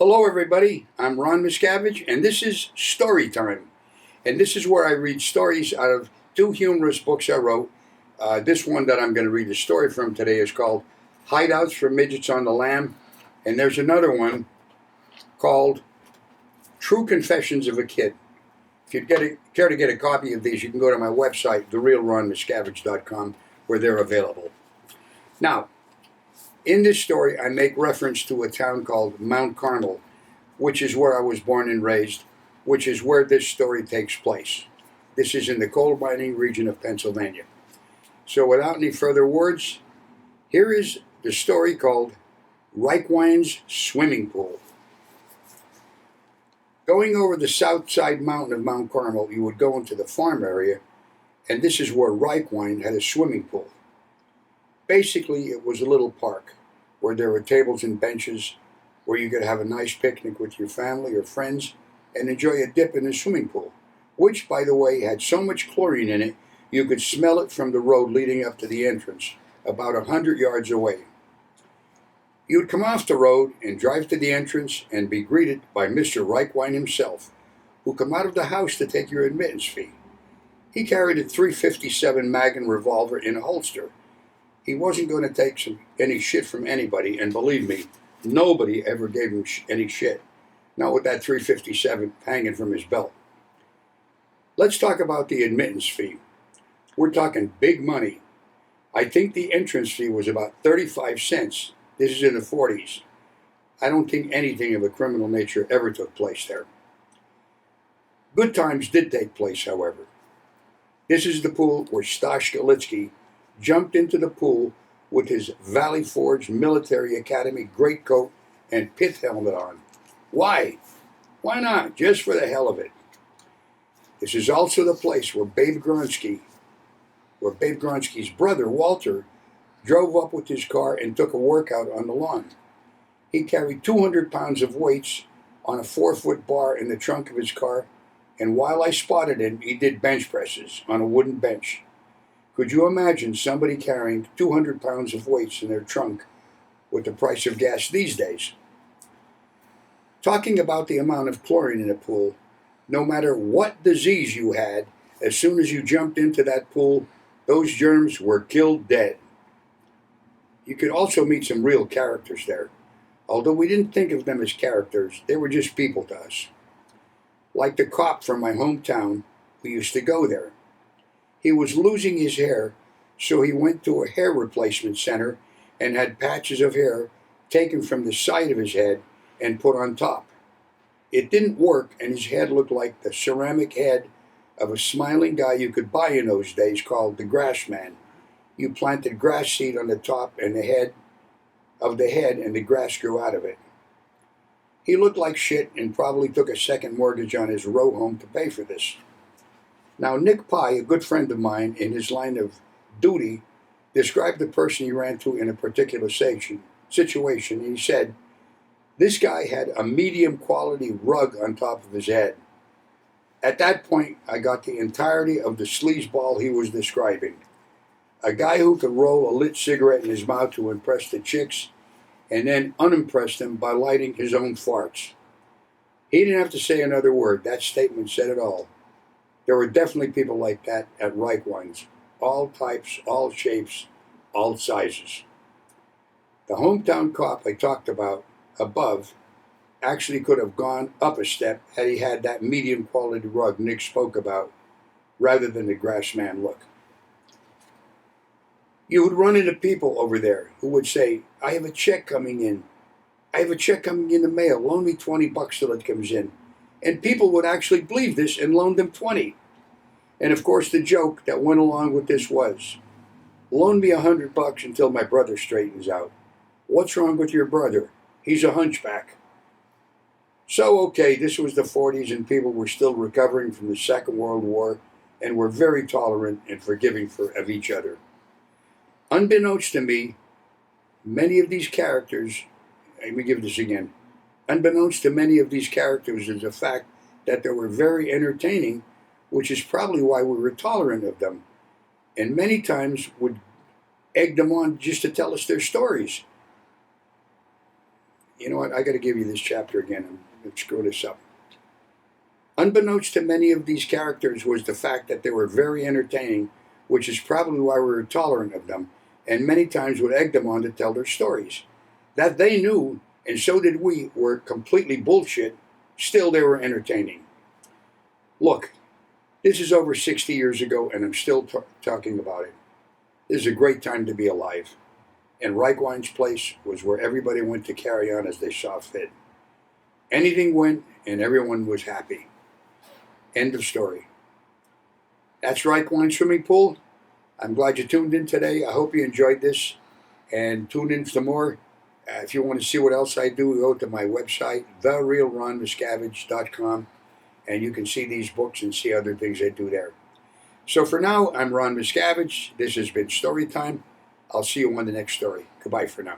Hello, everybody. I'm Ron Miscavige, and this is Story Time. And this is where I read stories out of two humorous books I wrote. This one that I'm going to read the story from today is called Hideouts for Midgets on the Lam. And there's another one called True Confessions of a Kid. If you'd care to get a copy of these, you can go to my website, therealronmiscavige.com, where they're available. Now, in this story, I make reference to a town called Mount Carmel, which is where I was born and raised, which is where this story takes place. This is in the coal mining region of Pennsylvania. So without any further words, here is the story called Reichwein's Swimming Pool. Going over the south side mountain of Mount Carmel, you would go into the farm area, and this is where Reichwein had a swimming pool. Basically, it was a little park where there were tables and benches where you could have a nice picnic with your family or friends and enjoy a dip in the swimming pool, which, by the way, had so much chlorine in it you could smell it from the road leading up to the entrance, about 100 yards away. You would come off the road and drive to the entrance and be greeted by Mr. Reichwein himself, who come out of the house to take your admittance fee. He carried a .357 Magnum revolver in a holster. He wasn't going to take any shit from anybody, and believe me, nobody ever gave him any shit. Not with that .357 hanging from his belt. Let's talk about the admittance fee. We're talking big money. I think the entrance fee was about 35 cents. This is in the 40s. I don't think anything of a criminal nature ever took place there. Good times did take place, however. This is the pool where Stash Galitsky jumped into the pool with his Valley Forge Military Academy greatcoat and pith helmet on. Why? Why not? Just for the hell of it. This is also the place where Babe Gronsky's brother, Walter, drove up with his car and took a workout on the lawn. He carried 200 pounds of weights on a 4-foot bar in the trunk of his car, and while I spotted him, he did bench presses on a wooden bench. Could you imagine somebody carrying 200 pounds of weights in their trunk with the price of gas these days? Talking about the amount of chlorine in a pool, no matter what disease you had, as soon as you jumped into that pool, those germs were killed dead. You could also meet some real characters there. Although we didn't think of them as characters, they were just people to us. Like the cop from my hometown who used to go there. He was losing his hair, so he went to a hair replacement center and had patches of hair taken from the side of his head and put on top. It didn't work, and his head looked like the ceramic head of a smiling guy you could buy in those days called the grass man. You planted grass seed on the top and the head, and the grass grew out of it. He looked like shit and probably took a second mortgage on his row home to pay for this. Now, Nick Pye, a good friend of mine in his line of duty, described the person he ran to in a particular situation. He said, this guy had a medium quality rug on top of his head. At that point, I got the entirety of the sleazeball he was describing. A guy who could roll a lit cigarette in his mouth to impress the chicks and then unimpress them by lighting his own farts. He didn't have to say another word. That statement said it all. There were definitely people like that at Reichwein's. All types, all shapes, all sizes. The hometown cop I talked about above actually could have gone up a step had he had that medium quality rug Nick spoke about rather than the grass man look. You would run into people over there who would say, I have a check coming in. I have a check coming in the mail. Loan me $20 till it comes in. And people would actually believe this and loan them 20. And of course the joke that went along with this was, loan me $100 until my brother straightens out. What's wrong with your brother? He's a hunchback. So okay, this was the 40s and people were still recovering from the Second World War and were very tolerant and forgiving of each other. Unbeknownst to me, many of these characters, let me give this again. Unbeknownst to many of these characters is the fact that they were very entertaining, which is probably why we were tolerant of them, and many times would egg them on just to tell us their stories. You know what? I got to give you this chapter again. I'm going to screw this up. Unbeknownst to many of these characters was the fact that they were very entertaining, which is probably why we were tolerant of them, and many times would egg them on to tell their stories. That they knew, and so did we, were completely bullshit, still they were entertaining. Look, this is over 60 years ago, and I'm still talking about it. This is a great time to be alive. And Reichwein's place was where everybody went to carry on as they saw fit. Anything went, and everyone was happy. End of story. That's Reichwein Swimming Pool. I'm glad you tuned in today. I hope you enjoyed this, and tune in for more. If you want to see what else I do, go to my website, therealronmiscavige.com, and you can see these books and see other things I do there. So for now, I'm Ron Miscavige. This has been Story Time. I'll see you on the next story. Goodbye for now.